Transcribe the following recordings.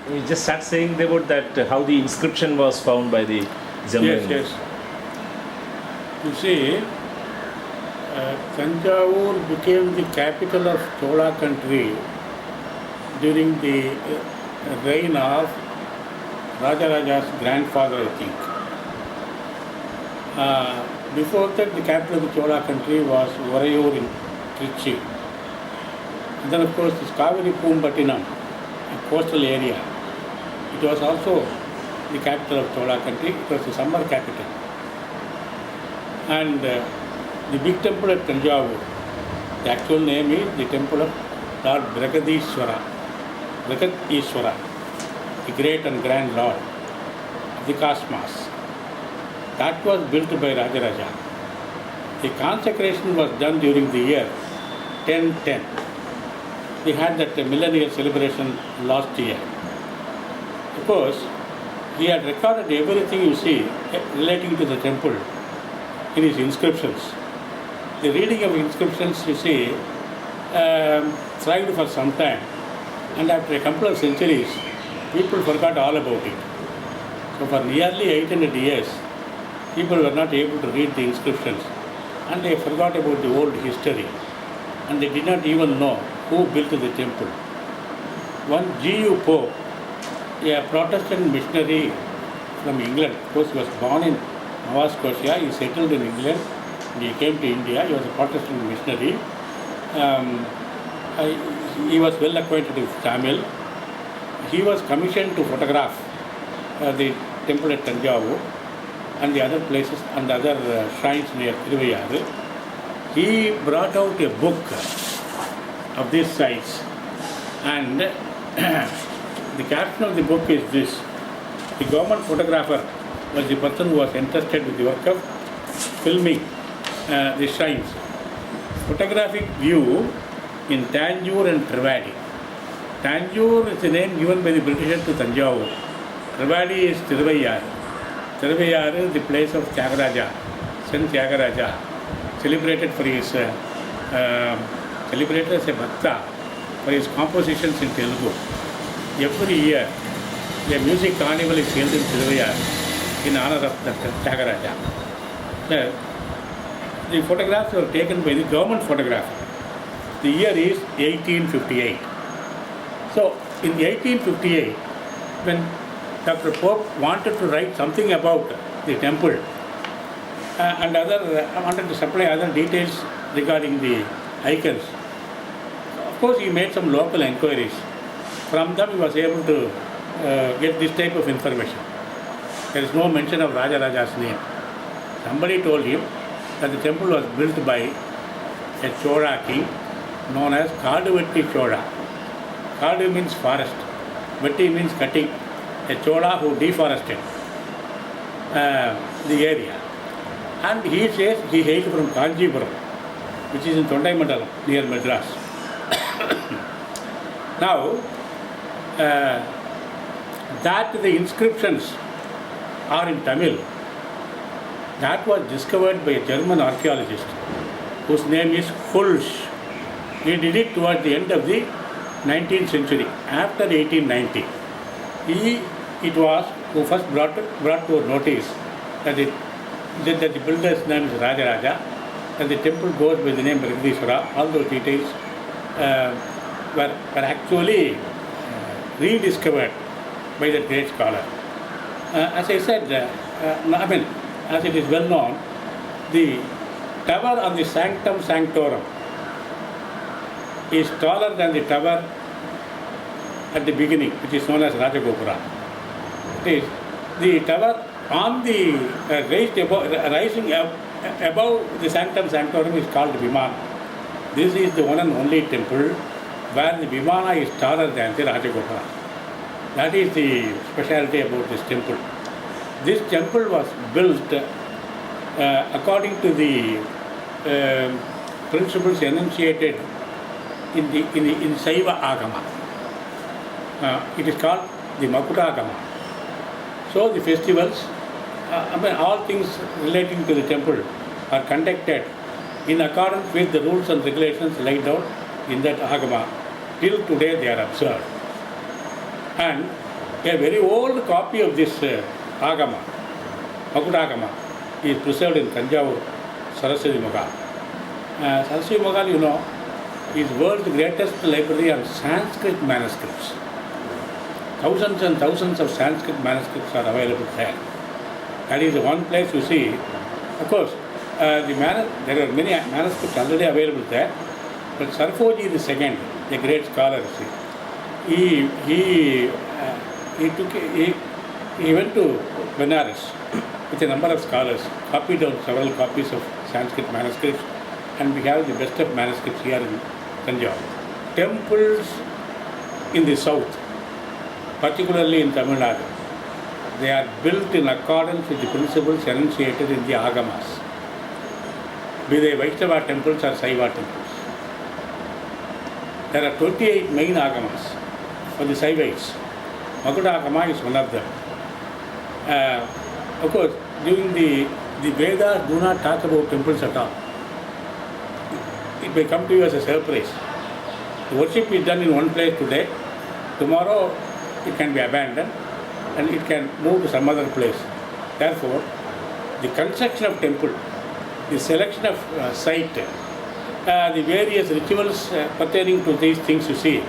You just start saying about that how the inscription was found by the Jammu. Yes. You see, Tanjavur became the capital of Chola country during the reign of Rajaraja's grandfather, I think. Before that, the capital of the Chola country was Varayur in Trichy. And then, of course, this Kaveri Pumbattinam, a coastal area. It was also the capital of Chola country. It was the summer capital. And the big temple at Tanjavur, the actual name is the temple of Lord Bragadishwara, the great and grand lord of the cosmos. That was built by Rajaraja. The consecration was done during the year 1010. We had that millennial celebration last year. Of course, he had recorded everything you see relating to the temple in his inscriptions. The reading of inscriptions, you see, thrived for some time, and after a couple of centuries, people forgot all about it. So for nearly 800 years, people were not able to read the inscriptions, and they forgot about the old history, and they did not even know who built the temple. One G.U. Pope, a Protestant missionary from England, of course, he was born in Nova Scotia, he settled in England, and he came to India. He was a Protestant missionary. He was well acquainted with Tamil. He was commissioned to photograph the temple at Tanjavur and the other places and the other shrines near Thiruvayur. He brought out a book of this size, and the caption of the book is this: the government photographer was the person who was entrusted with the work of filming the shrines. Photographic view in Tanjore and Trivadi. Tanjore is the name given by the Britishers to Tanjavur. Trivadi is Thiruvayur. Thiruvayur is the place of Tyagaraja, Saint Tyagaraja, celebrated for his celebrated as a bhakta for his compositions in Telugu. Every year, a music carnival is held in Thiruvayur in honor of Tyagaraja. The photographs were taken by the government photographer. The year is 1858. So, in 1858, when Dr. Pope wanted to write something about the temple and wanted to supply other details regarding the icons, of course he made some local inquiries. From them he was able to get this type of information. There is no mention of Rajaraja's name. Somebody told him that the temple was built by a Chola king known as Kaduvetti Chola. Kadu means forest, Vetti means cutting, a Chola who deforested the area. And he says he hailed from Kanjipuram, which is in Tondaimandalam near Madras. Now, that the inscriptions are in Tamil, that was discovered by a German archaeologist whose name is Fulsch. He did it towards the end of the 19th century, after 1890. It was who first brought to our notice that the builder's name is Rajaraja, and the temple goes by the name Bragadishwara. All those details were actually rediscovered by that great scholar. As I said, as it is well known, the tower on the Sanctum Sanctorum is taller than the tower at the beginning, which is known as Rajagopura. It is the tower on the rising above the Sanctum Sanctorum is called Vimana. This is the one and only temple where the Vimana is taller than the Rajagopura. That is the specialty about this temple. This temple was built according to the principles enunciated in Saiva Agama. It is called the Makuta Agama. So the festivals, all things relating to the temple are conducted in accordance with the rules and regulations laid out in that Agama. Till today they are observed. And A very old copy of this Agama, Makudagama, is preserved in Tanjavur, Saraswati Mahal. Saraswati Mahal, you know, is world's greatest library of Sanskrit manuscripts. Thousands and thousands of Sanskrit manuscripts are available there. That is the one place you see. Of course, there are many manuscripts already available there, but Sarfoji is the second, a great scholar. He went to Benares with a number of scholars, copied out several copies of Sanskrit manuscripts, and we have the best of manuscripts here in Tanjavur. Temples in the south, particularly in Tamil Nadu, they are built in accordance with the principles enunciated in the Agamas. Be they Vaishnava temples or Saiva temples. There are 28 main Agamas for the Saivites. Makuda Agama is one of them. Of course, during the Vedas do not talk about temples at all. It may come to you as a surprise. The worship is done in one place today. Tomorrow it can be abandoned and it can move to some other place. Therefore, the construction of temple, the selection of site, the various rituals pertaining to these things, you see,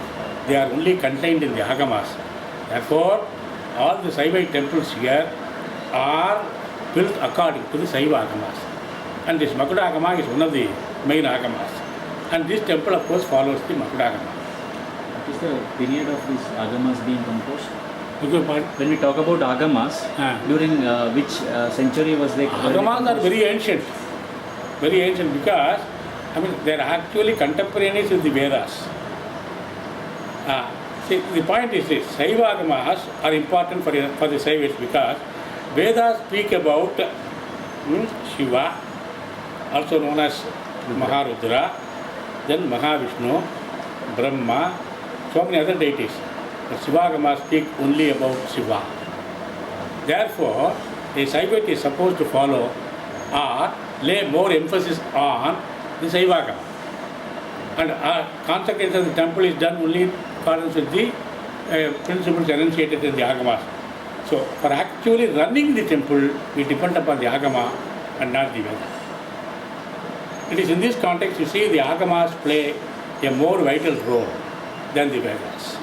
they are only contained in the Agamas. Therefore, all the Saivite temples here are built according to the Saiva Agamas. And this Makuda Agama is one of the main Agamas. And this temple, of course, follows the Makuda Agama. What is the period of these Agamas being composed? Okay, fine. When we talk about Agamas, during which century was they? Agamas are very ancient because, I mean, they are actually contemporaneous with the Vedas. See, the point is this: Saiva Agamas are important for the Saivites because Vedas speak about Shiva, also known as Maharudra, then Mahavishnu, Brahma, so many other deities. But Shivagama speak only about Shiva. Therefore, a Saivite is supposed to follow or lay more emphasis on the Saivagama. And consecration of the temple is done only in accordance with the principles enunciated in the Agamas. So, for actually running the temple, we depend upon the Agama and not the Veda. It is in this context you see the Agamas play a more vital role than the Vedas.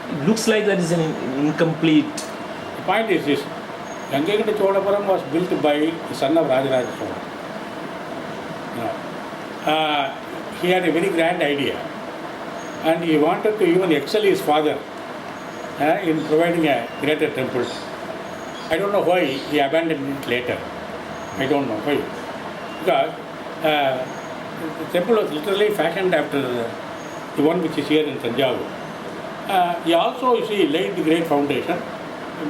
It looks like that is an incomplete. The point is this: Gangaikonda Cholapuram was built by the son of Rajaraja Chola. He had a very grand idea, and he wanted to even excel his father in providing a greater temple. I don't know why he abandoned it later. I don't know why. Because the temple was literally fashioned after the one which is here in Tanjavur. He also, you see, laid the great foundation,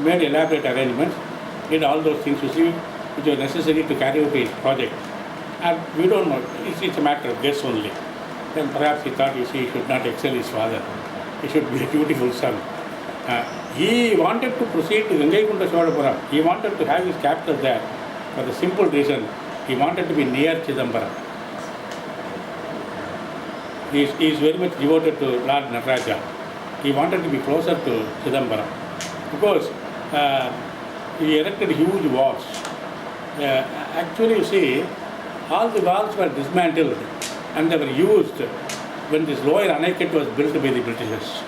made elaborate arrangements, did all those things, you see, which were necessary to carry out his project. And we don't know, it's a matter of guess only. Then perhaps he thought, you see, he should not excel his father. He should be a dutiful son. He wanted to proceed to Gangaikonda Cholapuram. He wanted to have his capital there for the simple reason he wanted to be near Chidambaram. He is very much devoted to Lord Nataraja. He wanted to be closer to Chidambaram. Of course, he erected huge walls. Actually, you see, all the walls were dismantled and they were used when this lower Aniket was built by the Britishers.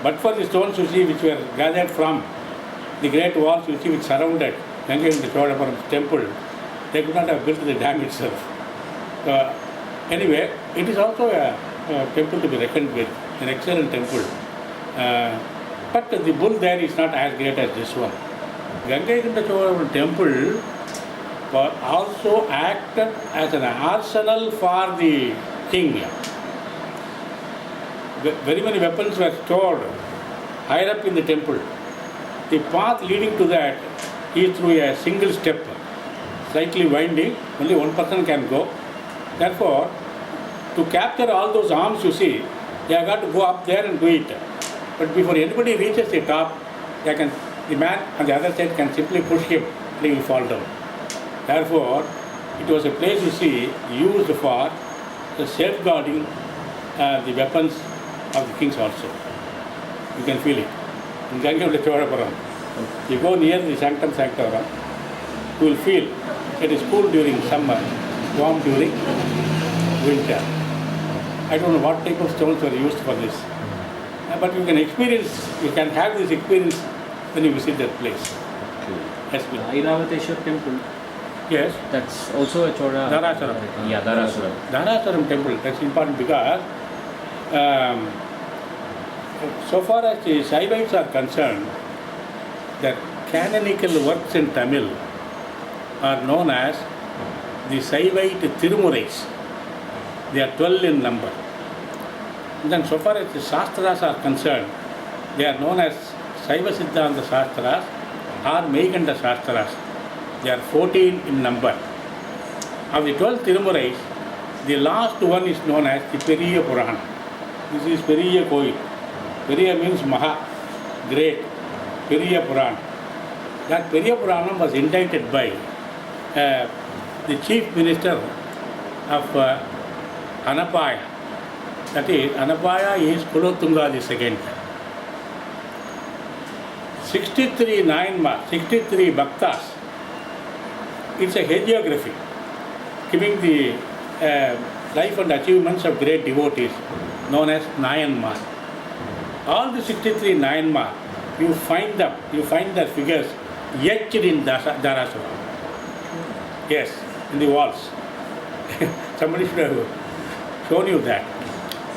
But for the stones, you see, which were gathered from the great walls, you see, which surrounded Gangaikonda Cholapuram's temple, they could not have built the dam itself. Anyway, it is also a temple to be reckoned with, an excellent temple. But the bull there is not as great as this one. Gangaikonda Cholapuram temple also acted as an arsenal for the king. Very many weapons were stored higher up in the temple. The path leading to that is through a single step, slightly winding, only one person can go. Therefore, to capture all those arms, you see, they have got to go up there and do it. But before anybody reaches the top, the man on the other side can simply push him and he will fall down. Therefore, it was a place, you see, used for the safeguarding the weapons of the kings also. You can feel it. In Gangamala Chodapuram. You go near the Sanctum Sanctorum, you will feel it is cool during summer, warm during winter. I don't know what type of stones were used for this. But you can have this experience when you visit that place. Yes, please. Airavateshwar temple, Yes. that's also a Chola. Dharasaram. Yeah, Dharasaram. Dharasaram temple, that's important because so far as the Shaivites are concerned, the canonical works in Tamil are known as the Shaivite Tirumurais. They are 12 in number. And then so far as the Shastras are concerned, they are known as Shaiva Siddhanta Shastras or Meganda Shastras. They are 14 in number. Of the 12 Tirumurais, the last one is known as the Periya Purana. This is Periya Koil. Periya means Maha, great. Periya Purana. That Periya Purana was indited by the chief minister of Anapaya. That is, Anapaya is Kulotunga II. 63 Nayanmar, 63 Bhaktas. It's a hagiography giving the life and achievements of great devotees known as Nayanmar. All the 63 Nayanmar, you find their figures etched in Dharasaram. Yes, in the walls. Somebody should have shown you that.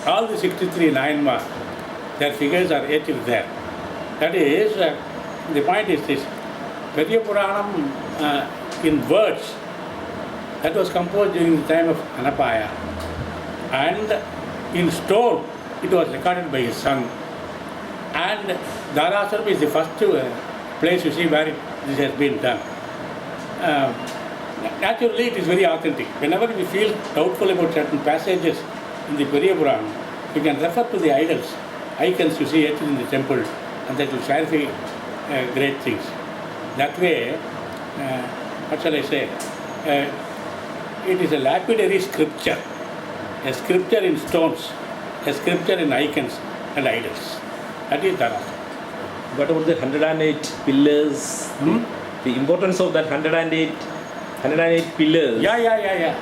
All the 63 Nayanmar, their figures are etched there. That is, the point is this, Periya Puranam in words, that was composed during the time of Anapaya, and in stone, it was recorded by his son. And Dharasaram is the first place you see where this has been done. Naturally, it is very authentic. Whenever we feel doubtful about certain passages in the Periya Purana, you can refer to the idols, icons you see etched in the temple, and that will clarify great things. That way, what shall I say? It is a lapidary scripture, a scripture in stones, a scripture in icons and idols. That is Dharasaram. What about the 108 pillars? The importance of that 108 pillars. Yeah.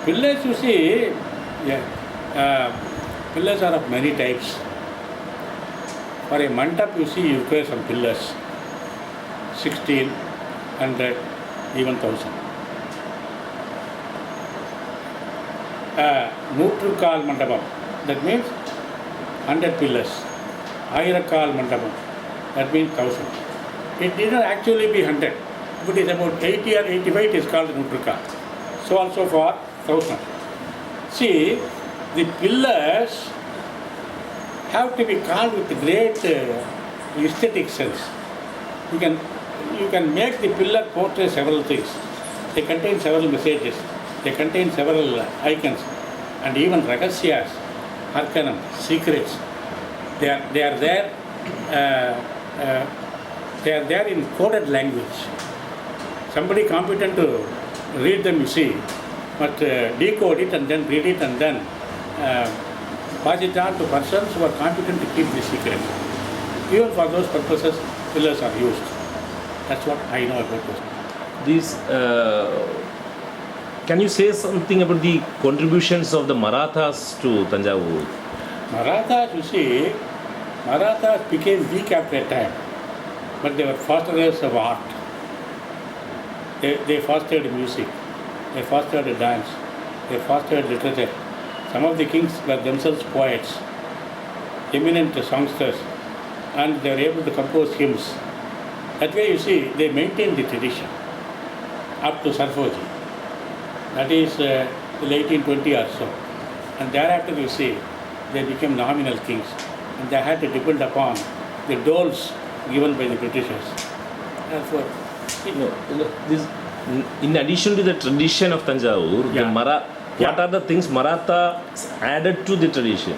Pillars, you see, pillars are of many types. For a mandap, you see, you require some pillars. 16, 100, even 1000. Nutrukal mandapam, that means 100 pillars. Ayrakal mandapam, that means 1000. It did not actually be 100. If it is about 80 or 85, it is called Nutrukal. So also for 1000. See, the pillars have to be carved with great aesthetic sense. You can make the pillar portray several things. They contain several messages. They contain several icons and even ragasyas, arcanum, secrets. They are there in coded language. Somebody competent to read them, you see, but decode it and then read it and then pass it on to persons who are competent to keep the secret. Even for those purposes, pillars are used. That's what I know about this. These, can you say something about the contributions of the Marathas to Tanjavur? Marathas, you see, Marathas became weak after a time, but they were fosterers of art. They fostered music, they fostered dance, they fostered literature. Some of the kings were themselves poets, eminent songsters, and they were able to compose hymns. That way, you see, they maintained the tradition up to Sarfoji. That is till 1820 or so. And thereafter, you see, they became nominal kings, and they had to depend upon the doles given by the Britishers. Therefore, This, in addition to the tradition of Tanjavur, what are the things Marathas added to the tradition?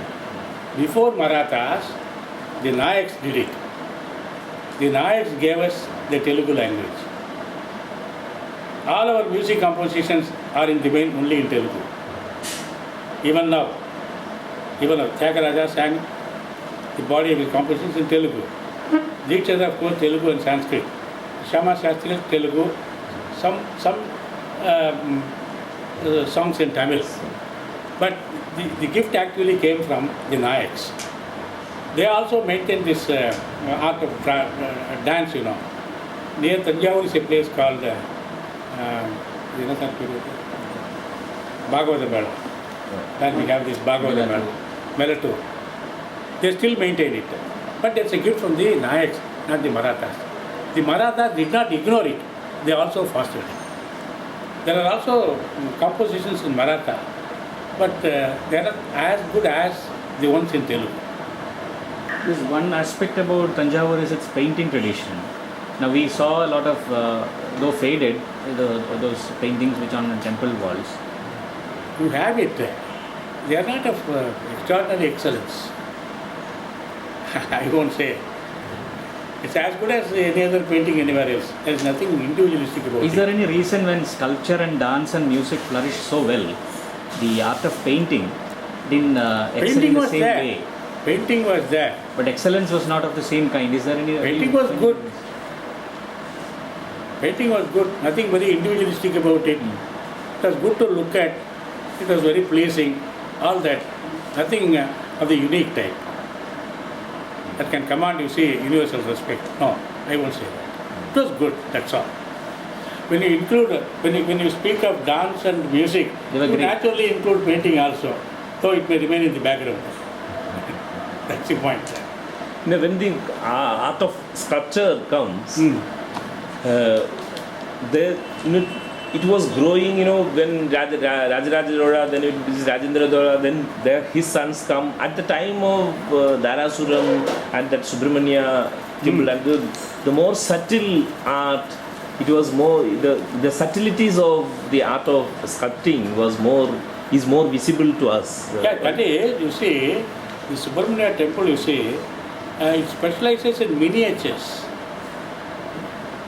before Marathas, the Nayaks did it. The Nayaks gave us the Telugu language. All our music compositions are in the main only in Telugu. Even now, Tyagaraja sang the body of his compositions in Telugu. Dikshadra, of course, Telugu and Sanskrit. Shama Shastri, Telugu. Some songs in Tamil. But the gift actually came from the Nayaks. They also maintain this art of dance, you know. Near Tanjavur is a place called Bhagavata Mela. Then we have this Bhagavata Mela. Melatu. They still maintain it. But it's a gift from the Nayaks, not the Marathas. The Marathas did not ignore it. They also fostered it. There are also compositions in Maratha, but they are not as good as the ones in Telugu. There's one aspect about Tanjavur is its painting tradition. Now we saw a lot of, though faded, those paintings which are on the temple walls. You have it. They are not of extraordinary excellence. I won't say. It's as good as any other painting anywhere else. There is nothing individualistic about it. Is there any reason when sculpture and dance and music flourished so well, the art of painting didn't excel Painting in the was same there. way? Painting was there. But excellence was not of the same kind. Is there any Painting was good. Painting was good. Nothing very individualistic about it. It was good to look at. It was very pleasing. All that. Nothing of the unique type that can command, you see, universal respect. No, I won't say that. It was good, that's all. When you include, when you speak of dance and music, They were you great. naturally include painting also, though it may remain in the background. That's the point. When the art of sculpture comes, there, it was growing, when Rajaraja Dora, then it is Rajendra Dora, then his sons come. At the time of Dharasuram and that Subramanya temple, and the more subtle art, it was more, the subtleties of the art of sculpting is more visible to us. Yeah, that is, you see, the Subramanya temple, you see, it specializes in miniatures.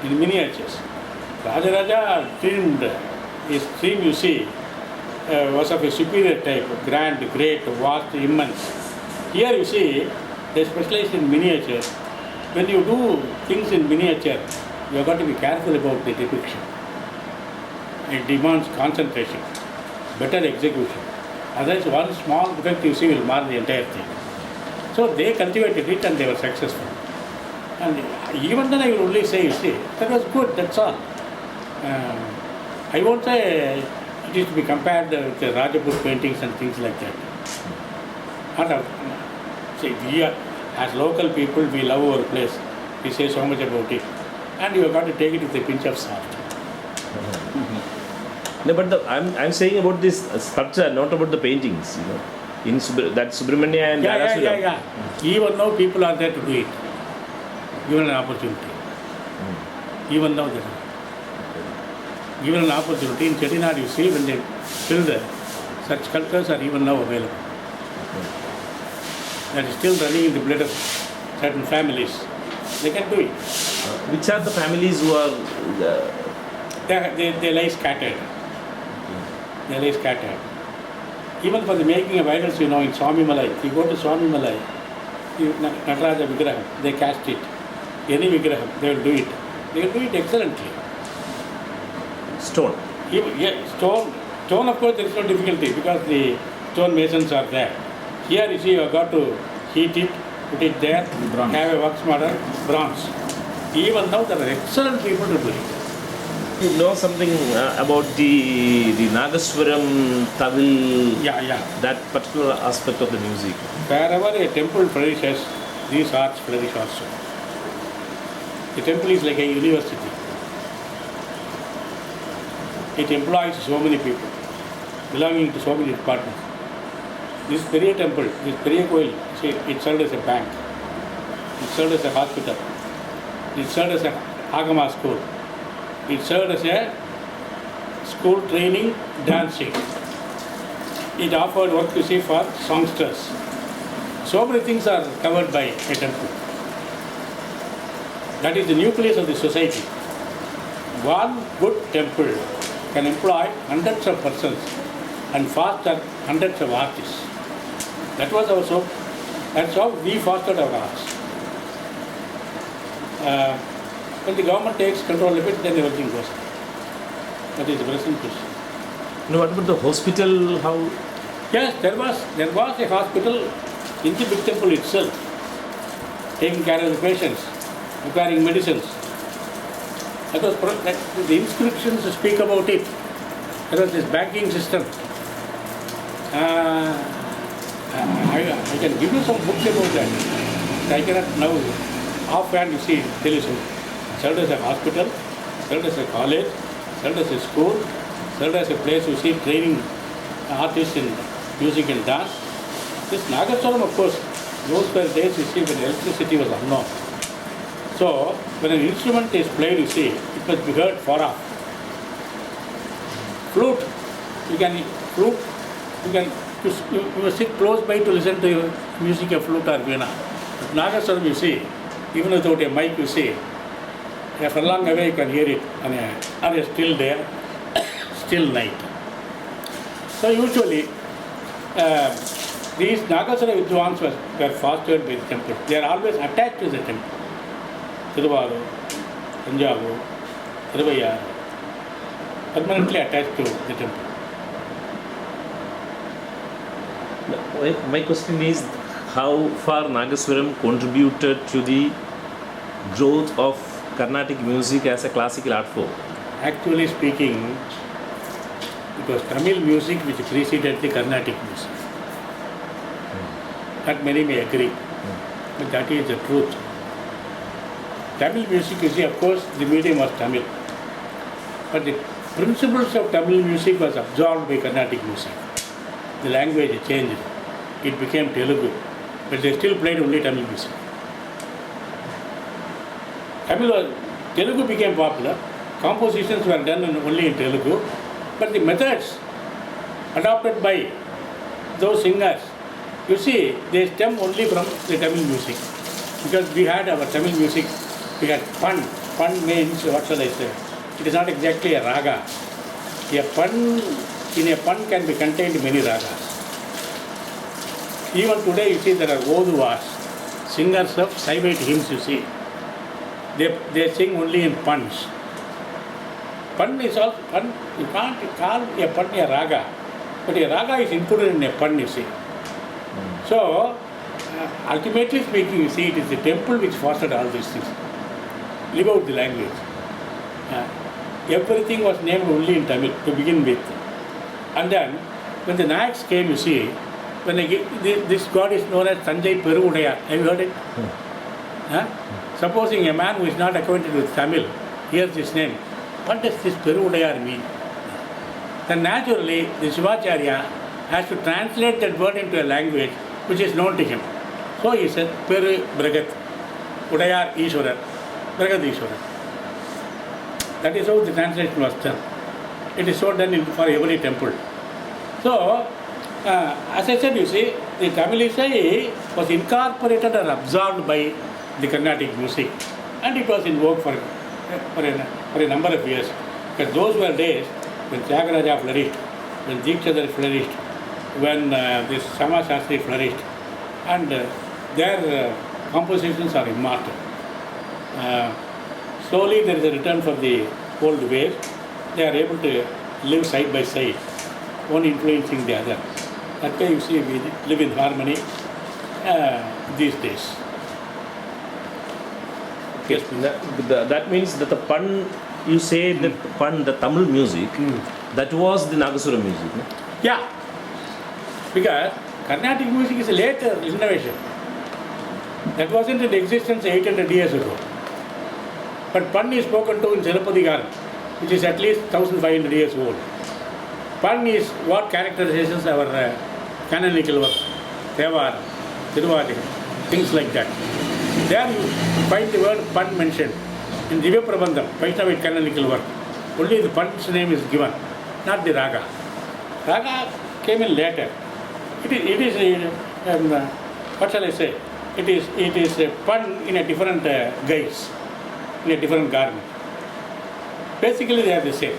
In miniatures. Rajaraja trimmed, his trim, you see, was of a superior type, grand, great, vast, immense. Here you see, they specialize in miniature. When you do things in miniature, you have got to be careful about the depiction. It demands concentration, better execution. Otherwise, one small defect you see will mar the entire thing. So they cultivated it and they were successful. And even then I will only say, you see, that was good, that's all. I won't say it is to be compared with the Rajaput paintings and things like that. See, we are, as local people, we love our place. We say so much about it. And you have got to take it with a pinch of salt. No, but I'm saying about this sculpture, not about the paintings. In that Subramanya and Dharasuram. Yeah. Even now people are there to do it. Given an opportunity. Even now there is. Given an opportunity, in Chettinad you see, when they build such sculptures are even now available. That is still running in the blood of certain families. They can do it. Which are the families who are... They lie scattered. They lie scattered. Even for the making of idols, in Swami Malai, you go to Swami Malai, Nataraja Vigraham, they cast it. Any Vigraham, they will do it. They will do it excellently. Stone. Stone, of course, there is no difficulty because the stone masons are there. Here, you see, you have got to heat it, put it there, have a wax model, bronze. Even now, there are excellent people to do it. You know something about the Nagaswaram, Tavil, that particular aspect of the music. Wherever a temple flourishes, these arts flourish also. The temple is like a university. It employs so many people, belonging to so many departments. This Periya temple, this Periya Koil, see, it served as a bank, it served as a hospital, it served as a Agama school, it served as a school training, dancing. It offered work, you see, for songsters. So many things are covered by a temple. That is the nucleus of the society. One good temple can employ hundreds of persons and foster hundreds of artists. That was also That's how we fostered our arts. When the government takes control of it, then everything goes. That is the present question. No, what about the hospital? How? Yes, there was a hospital in the big temple itself, taking care of the patients, preparing medicines. That was the inscriptions speak about it. There was this banking system. I can give you some books about that. I cannot now offhand you see tell you so. Served as a hospital, served as a college, served as a school, served as a place you see training artists in music and dance. This Nagaswaram, of course, those were days you see when electricity was unknown. So when an instrument is played, you see, it must be heard far off. Flute, you must sit close by to listen to music of flute or veena. But Nagaswaram, you see, even without a mic, you see, a furlong away you can hear it on a still day, still night. So usually, these Nagaswara Vidwans were fostered by the temple. They are always attached to the temple. Tiruvallur, Tanjavur, Thiruvayar, permanently attached to the temple. My question is, how far Nagaswaram contributed to the growth of Carnatic music as a classical art form? Actually speaking, it was Tamil music which preceded the Carnatic music. That many may agree, but that is the truth. Tamil music, you see, of course, the medium was Tamil, but the principles of Tamil music was absorbed by Carnatic music. The language changed, it became Telugu, but they still played only Tamil music. Telugu became popular, compositions were done only in Telugu, but the methods adopted by those singers, you see, they stem only from the Tamil music. Because we had our Tamil music, we had pan. Pan means, what shall I say? It is not exactly a raga. In a pan can be contained many ragas. Even today, you see, there are Oduvas, singers of Saivite hymns, you see. They sing only in puns. Pun is also, pun, you can't call a pun a raga, but a raga is included in a pun, you see. So, ultimately speaking, you see, it is the temple which fostered all these things. Leave out the language. Everything was named only in Tamil to begin with. And then, when the Nayaks came, you see, when this god is known as Tanjai Perudayar. Have you heard it? Supposing a man who is not acquainted with Tamil hears this name, what does this Perudayar mean? Then naturally, the Shivacharya has to translate that word into a language which is known to him. So he said, Peru Bragat, Udayar Ishwarar, Bragat Ishwarar. That is how the translation was done. It is so done for every temple. So, as I said, you see, the Tamilisai was incorporated or absorbed by the Carnatic music, and it was in vogue for a number of years. Because those were days when Tyagaraja flourished, when Deekshadar flourished, when this Sama Shastri flourished, and their compositions are immortal. Slowly there is a return for the old ways. They are able to live side by side, one influencing the other. That way you see we live in harmony these days. Yes, that means that the pun, you say that pun, the Tamil music, that was the Nagaswaram music. No? Yeah, because Carnatic music is a later innovation. That wasn't in existence 800 years ago. But pun is spoken to in Silappatikaram, which is at least 1500 years old. Pun is what characterizes our canonical work, Thevar, Tiruvadi, things like that. There you find the word pun mentioned. In Divya Prabandham, Vaishnavite canonical work, only the pun's name is given, not the raga. Raga came in later. It is what shall I say? It is a pun in a different guise, in a different garment. Basically, they are the same.